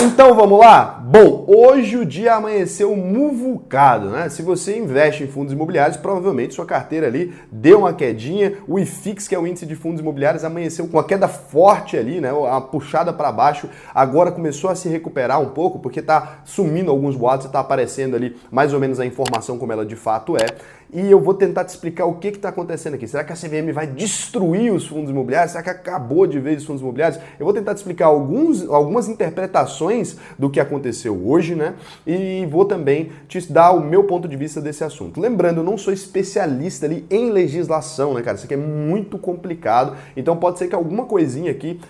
Então vamos lá? Bom, hoje o dia amanheceu muvucado, né? Se você investe em fundos imobiliários, provavelmente sua carteira ali deu uma quedinha. O IFIX, que é o índice de fundos imobiliários, amanheceu com uma queda forte ali, né? A puxada para baixo. Agora começou a se recuperar um pouco, porque tá sumindo alguns boatos e tá aparecendo ali mais ou menos a informação como ela de fato é. E eu vou tentar te explicar o que está acontecendo aqui. Será que a CVM vai destruir os fundos imobiliários? Será que acabou de vez os fundos imobiliários? Eu vou tentar te explicar algumas interpretações do que aconteceu hoje, né? E vou também te dar o meu ponto de vista desse assunto. Lembrando, eu não sou especialista ali em legislação, né, cara? Isso aqui é muito complicado. Então pode ser que alguma coisinha aqui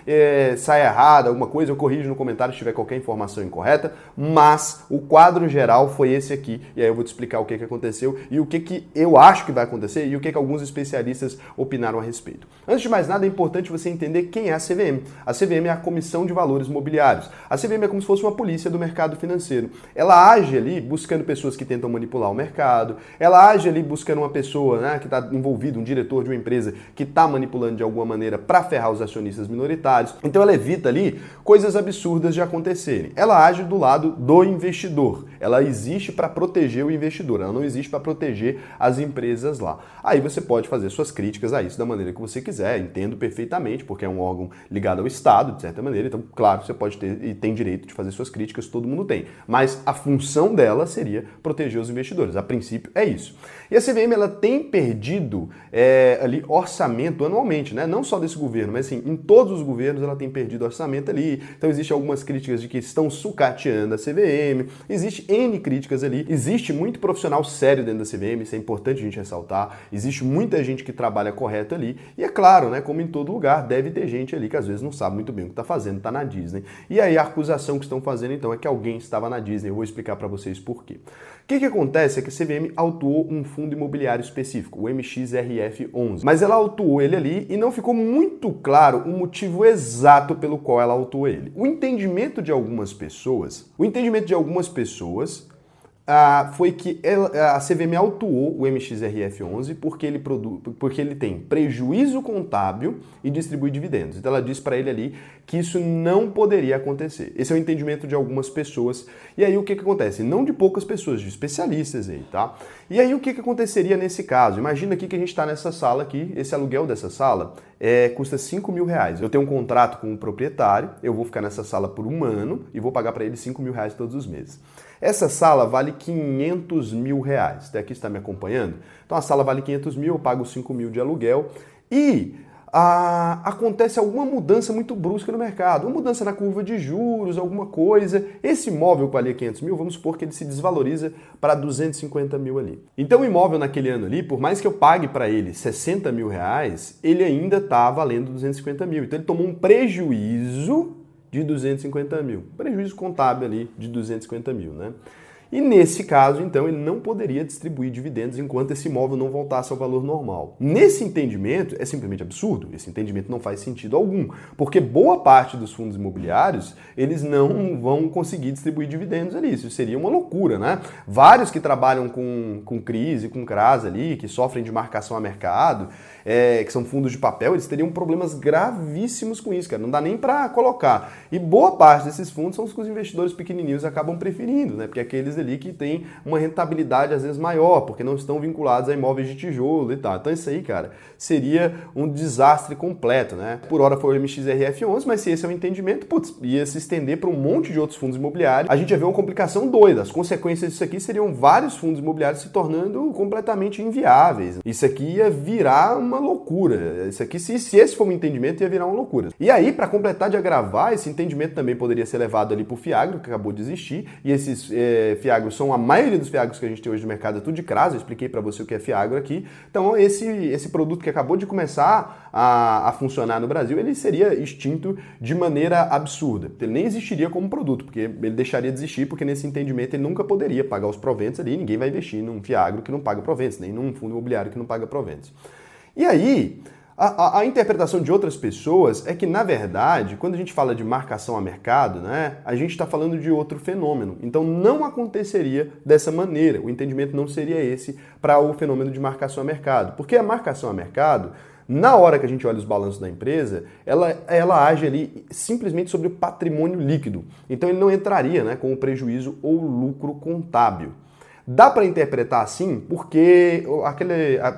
saia errada, alguma coisa, eu corrijo no comentário se tiver qualquer informação incorreta. Mas o quadro geral foi esse aqui. E aí eu vou te explicar o que aconteceu e o que eu acho que vai acontecer e o que alguns especialistas opinaram a respeito. Antes de mais nada, é importante você entender quem é a CVM. A CVM é a Comissão de Valores Mobiliários. A CVM é como se fosse uma polícia do mercado financeiro. Ela age ali buscando pessoas que tentam manipular o mercado, ela age ali buscando uma pessoa, né, que está envolvida, um diretor de uma empresa que está manipulando de alguma maneira para ferrar os acionistas minoritários. Então ela evita ali coisas absurdas de acontecerem. Ela age do lado do investidor. Ela existe para proteger o investidor, ela não existe para proteger as empresas lá. Aí você pode fazer suas críticas a isso da maneira que você quiser, entendo perfeitamente, porque é um órgão ligado ao Estado, de certa maneira, então, claro, você pode ter e tem direito de fazer suas críticas, todo mundo tem. Mas a função dela seria proteger os investidores. A princípio é isso. E a CVM, ela tem perdido ali orçamento anualmente, né? Não só desse governo, mas assim, em todos os governos ela tem perdido orçamento ali. Então existem algumas críticas de que estão sucateando a CVM, existe N críticas ali, existe muito profissional sério dentro da CVM, isso é importante a gente ressaltar, existe muita gente que trabalha correto ali, e é claro, né, como em todo lugar, deve ter gente ali que às vezes não sabe muito bem o que está fazendo, está na Disney. E aí a acusação que estão fazendo então é que alguém estava na Disney, eu vou explicar para vocês por quê. O que acontece é que a CVM autuou um fundo imobiliário específico, o MXRF11, mas ela autuou ele ali e não ficou muito claro o motivo exato pelo qual ela autuou ele. O entendimento de algumas pessoas foi que a CVM autuou o MXRF11 porque ele tem prejuízo contábil e distribui dividendos. Então ela disse para ele ali que isso não poderia acontecer. Esse é o entendimento de algumas pessoas. E aí o que acontece? Não de poucas pessoas, de especialistas aí, tá? E aí o que aconteceria nesse caso? Imagina aqui que a gente está nessa sala aqui, esse aluguel dessa sala custa R$5.000. Eu tenho um contrato com o proprietário, eu vou ficar nessa sala por um ano e vou pagar para ele R$5.000 todos os meses. Essa sala vale R$500.000. Até aqui está me acompanhando? Então a sala vale 500 mil, eu pago 5 mil de aluguel e acontece alguma mudança muito brusca no mercado, uma mudança na curva de juros, alguma coisa. Esse imóvel que valia 500 mil, vamos supor que ele se desvaloriza para 250 mil ali. Então o imóvel naquele ano ali, por mais que eu pague para ele R$60.000, ele ainda está valendo 250 mil. Então ele tomou um prejuízo de 250 mil. Prejuízo contábil ali de 250 mil, né? E nesse caso, então, ele não poderia distribuir dividendos enquanto esse imóvel não voltasse ao valor normal. Nesse entendimento, é simplesmente absurdo. Esse entendimento não faz sentido algum, porque boa parte dos fundos imobiliários, eles não vão conseguir distribuir dividendos ali. Isso seria uma loucura, né? Vários que trabalham com crise, com CRAS ali, que sofrem de marcação a mercado, que são fundos de papel, eles teriam problemas gravíssimos com isso, cara. Não dá nem para colocar. E boa parte desses fundos são os que os investidores pequenininhos acabam preferindo, né? Porque aqueles ali que tem uma rentabilidade às vezes maior, porque não estão vinculados a imóveis de tijolo e tal. Então isso aí, cara, seria um desastre completo, né? Por hora foi o MXRF11, mas se esse é o entendimento, putz, ia se estender para um monte de outros fundos imobiliários. A gente ia ver uma complicação doida. As consequências disso aqui seriam vários fundos imobiliários se tornando completamente inviáveis. Isso aqui ia virar uma loucura. Isso aqui, se esse for um entendimento, ia virar uma loucura. E aí, para completar de agravar, esse entendimento também poderia ser levado ali para o FIAGRO, que acabou de existir, e esses FIAGROs são a maioria dos FIAGROs que a gente tem hoje no mercado, é tudo de CRAS, eu expliquei para você o que é FIAGRO aqui. Então, esse produto que acabou de começar a funcionar no Brasil, ele seria extinto de maneira absurda. Ele nem existiria como produto, porque ele deixaria de existir, porque nesse entendimento ele nunca poderia pagar os proventos ali, ninguém vai investir num FIAGRO que não paga proventos, nem num fundo imobiliário que não paga proventos. E aí, a interpretação de outras pessoas é que, na verdade, quando a gente fala de marcação a mercado, né, a gente está falando de outro fenômeno. Então, não aconteceria dessa maneira. O entendimento não seria esse para o fenômeno de marcação a mercado. Porque a marcação a mercado Na hora que a gente olha os balanços da empresa, ela age ali simplesmente sobre o patrimônio líquido. Então ele não entraria, né, com o prejuízo ou lucro contábil. Dá para interpretar assim porque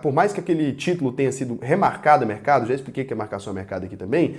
por mais que aquele título tenha sido remarcado a mercado, já expliquei que é marcação a mercado aqui também,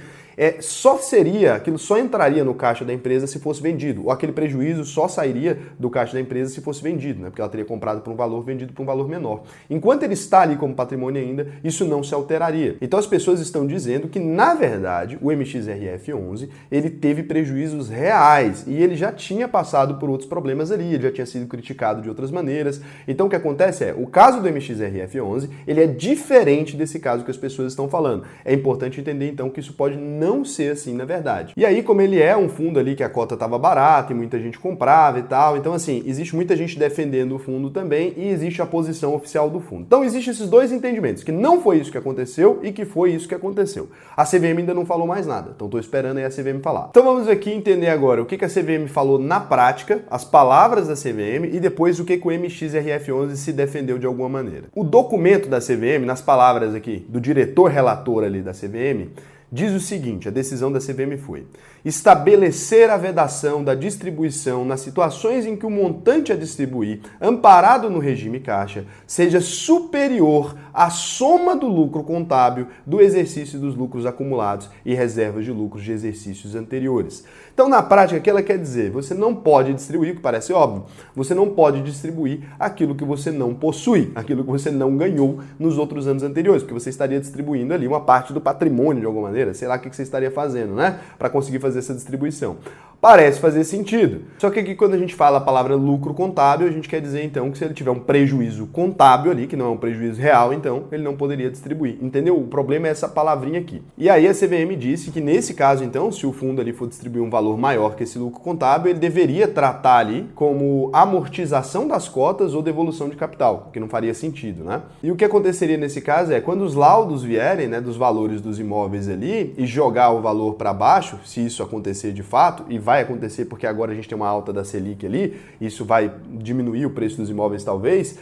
aquilo só entraria no caixa da empresa se fosse vendido, ou aquele prejuízo só sairia do caixa da empresa se fosse vendido, né? Porque ela teria comprado por um valor, vendido por um valor menor. Enquanto ele está ali como patrimônio ainda, isso não se alteraria. Então as pessoas estão dizendo que, na verdade, o MXRF11, ele teve prejuízos reais e ele já tinha passado por outros problemas ali, ele já tinha sido criticado de outras maneiras. Então o que acontece o caso do MXRF11, ele é diferente desse caso que as pessoas estão falando. É importante entender então que isso pode não ser assim na verdade. E aí, como ele é um fundo ali que a cota estava barata e muita gente comprava e tal, então assim, existe muita gente defendendo o fundo também e existe a posição oficial do fundo. Então existem esses dois entendimentos, que não foi isso que aconteceu e que foi isso que aconteceu. A CVM ainda não falou mais nada, então estou esperando aí a CVM falar. Então vamos aqui entender agora o que a CVM falou na prática, as palavras da CVM e depois o que o MXRF11 se defendeu de alguma maneira. O documento da CVM, nas palavras aqui do diretor relator ali da CVM, diz o seguinte, a decisão da CVM foi: estabelecer a vedação da distribuição nas situações em que o montante a distribuir, amparado no regime caixa, seja superior à soma do lucro contábil do exercício dos lucros acumulados e reservas de lucros de exercícios anteriores. Então, na prática, o que ela quer dizer? Você não pode distribuir, o que parece óbvio, você não pode distribuir aquilo que você não possui, aquilo que você não ganhou nos outros anos anteriores, porque você estaria distribuindo ali uma parte do patrimônio de alguma maneira, sei lá o que você estaria fazendo, né? Para conseguir fazer essa distribuição. Parece fazer sentido. Só que aqui quando a gente fala a palavra lucro contábil, a gente quer dizer então que se ele tiver um prejuízo contábil ali, que não é um prejuízo real, então ele não poderia distribuir. Entendeu? O problema é essa palavrinha aqui. E aí a CVM disse que nesse caso então, se o fundo ali for distribuir um valor maior que esse lucro contábil, ele deveria tratar ali como amortização das cotas ou devolução de capital, que não faria sentido, né? E o que aconteceria nesse caso quando os laudos vierem, né, dos valores dos imóveis ali e jogar o valor para baixo, se isso acontecer de fato, e vai acontecer porque agora a gente tem uma alta da Selic ali, isso vai diminuir o preço dos imóveis talvez,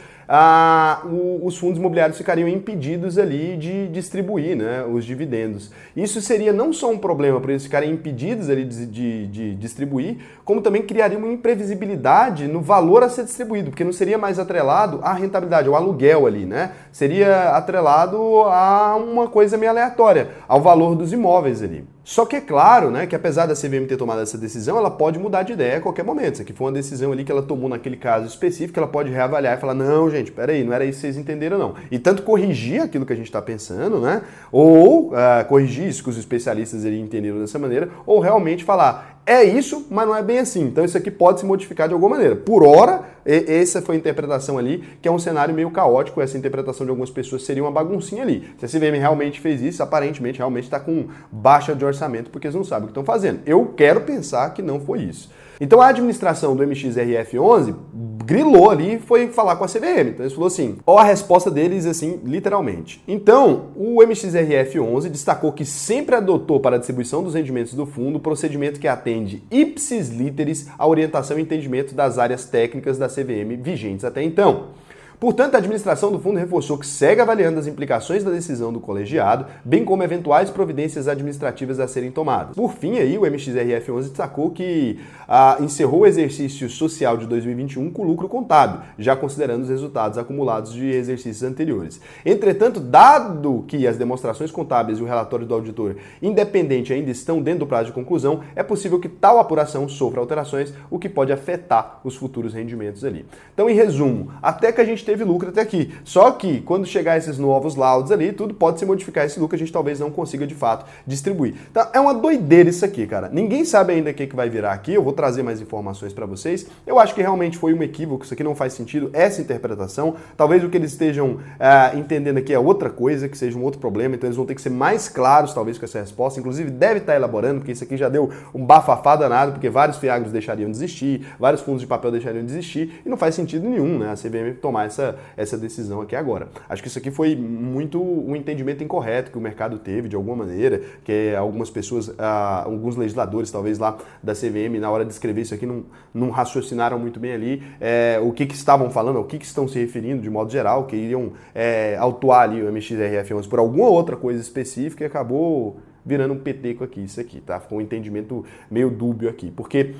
os fundos imobiliários ficariam impedidos ali de distribuir, né, os dividendos. Isso seria não só um problema para eles ficarem impedidos ali de distribuir, como também criaria uma imprevisibilidade no valor a ser distribuído, porque não seria mais atrelado à rentabilidade, ao aluguel ali, né? Seria atrelado a uma coisa meio aleatória, ao valor dos imóveis ali. Só que é claro, né, que apesar da CVM ter tomado essa decisão, ela pode mudar de ideia a qualquer momento. Isso aqui foi uma decisão ali que ela tomou naquele caso específico, ela pode reavaliar e falar, não, gente, peraí, não era isso que vocês entenderam, não. E tanto corrigir aquilo que a gente está pensando, né, ou corrigir isso que os especialistas ali entenderam dessa maneira, ou realmente falar, é isso, mas não é bem assim. Então isso aqui pode se modificar de alguma maneira. Por hora, essa foi a interpretação ali, que é um cenário meio caótico. Essa interpretação de algumas pessoas seria uma baguncinha ali. Se a CVM realmente fez isso, aparentemente realmente está com baixa de orçamento, porque eles não sabem o que estão fazendo. Eu quero pensar que não foi isso. Então a administração do MXRF11 grilou ali e foi falar com a CVM. Então eles falou assim, ó a resposta deles assim, literalmente. Então o MXRF11 destacou que sempre adotou para a distribuição dos rendimentos do fundo o procedimento que atende ipsis literis à orientação e entendimento das áreas técnicas da CVM vigentes até então. Portanto, a administração do fundo reforçou que segue avaliando as implicações da decisão do colegiado, bem como eventuais providências administrativas a serem tomadas. Por fim, aí, o MXRF11 destacou que encerrou o exercício social de 2021 com lucro contábil, já considerando os resultados acumulados de exercícios anteriores. Entretanto, dado que as demonstrações contábeis e o relatório do auditor independente ainda estão dentro do prazo de conclusão, é possível que tal apuração sofra alterações, o que pode afetar os futuros rendimentos ali. Então, em resumo, até que a gente teve lucro até aqui. Só que quando chegar esses novos laudos ali, tudo pode se modificar esse lucro, a gente talvez não consiga de fato distribuir. Então é uma doideira isso aqui, cara. Ninguém sabe ainda o que vai virar aqui, eu vou trazer mais informações para vocês. Eu acho que realmente foi um equívoco, isso aqui não faz sentido, essa interpretação. Talvez o que eles estejam entendendo aqui é outra coisa, que seja um outro problema, então eles vão ter que ser mais claros talvez com essa resposta. Inclusive deve estar elaborando, porque isso aqui já deu um bafafá danado, porque vários fiagros deixariam de existir, vários fundos de papel deixariam de existir, e não faz sentido nenhum, né, a CVM tomar essa decisão aqui agora. Acho que isso aqui foi muito um entendimento incorreto que o mercado teve, de alguma maneira, que algumas pessoas, alguns legisladores, talvez lá da CVM, na hora de escrever isso aqui, não raciocinaram muito bem ali o que estavam falando, ao que estão se referindo de modo geral, que iriam autuar ali o MXRF11 por alguma outra coisa específica e acabou virando um peteco aqui, isso aqui, tá? Ficou um entendimento meio dúbio aqui, porque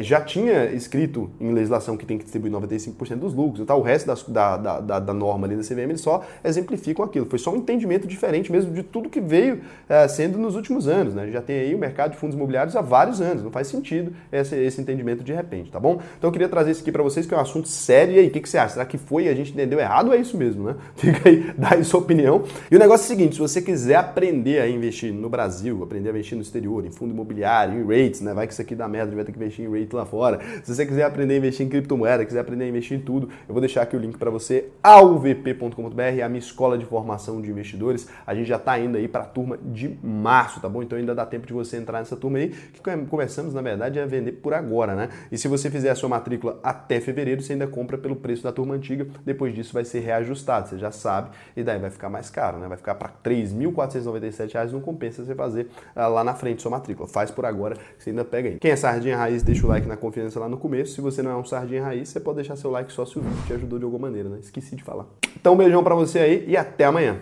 já tinha escrito em legislação que tem que distribuir 95% dos lucros e tal, o resto da norma ali da CVM, eles só exemplificam aquilo, foi só um entendimento diferente mesmo de tudo que veio sendo nos últimos anos, né? Já tem aí o mercado de fundos imobiliários há vários anos, não faz sentido esse entendimento de repente, tá bom? Então eu queria trazer isso aqui pra vocês, que é um assunto sério, e aí, o que você acha? Será que foi e a gente entendeu errado ou é isso mesmo, né? Fica aí, dá aí sua opinião. E o negócio é o seguinte, se você quiser aprender a investir no Brasil, aprender a investir no exterior, em fundo imobiliário, em rates, né? Vai que isso aqui dá merda, vai ter que investir em rate lá fora. Se você quiser aprender a investir em criptomoeda, quiser aprender a investir em tudo, eu vou deixar aqui o link para você, alvp.com.br, a minha escola de formação de investidores. A gente já está indo aí para a turma de março, tá bom? Então ainda dá tempo de você entrar nessa turma aí, que começamos, na verdade, a vender por agora, né? E se você fizer a sua matrícula até fevereiro, você ainda compra pelo preço da turma antiga, depois disso vai ser reajustado, você já sabe, e daí vai ficar mais caro, né? Vai ficar para R$ 3.497, não compensa você fazer lá na frente sua matrícula. Faz por agora, que você ainda pega aí. Quem é sardinha raiz, deixa o like na confiança lá no começo. Se você não é um sardinha raiz, você pode deixar seu like só se o vídeo te ajudou de alguma maneira, né? Esqueci de falar. Então, um beijão pra você aí e até amanhã.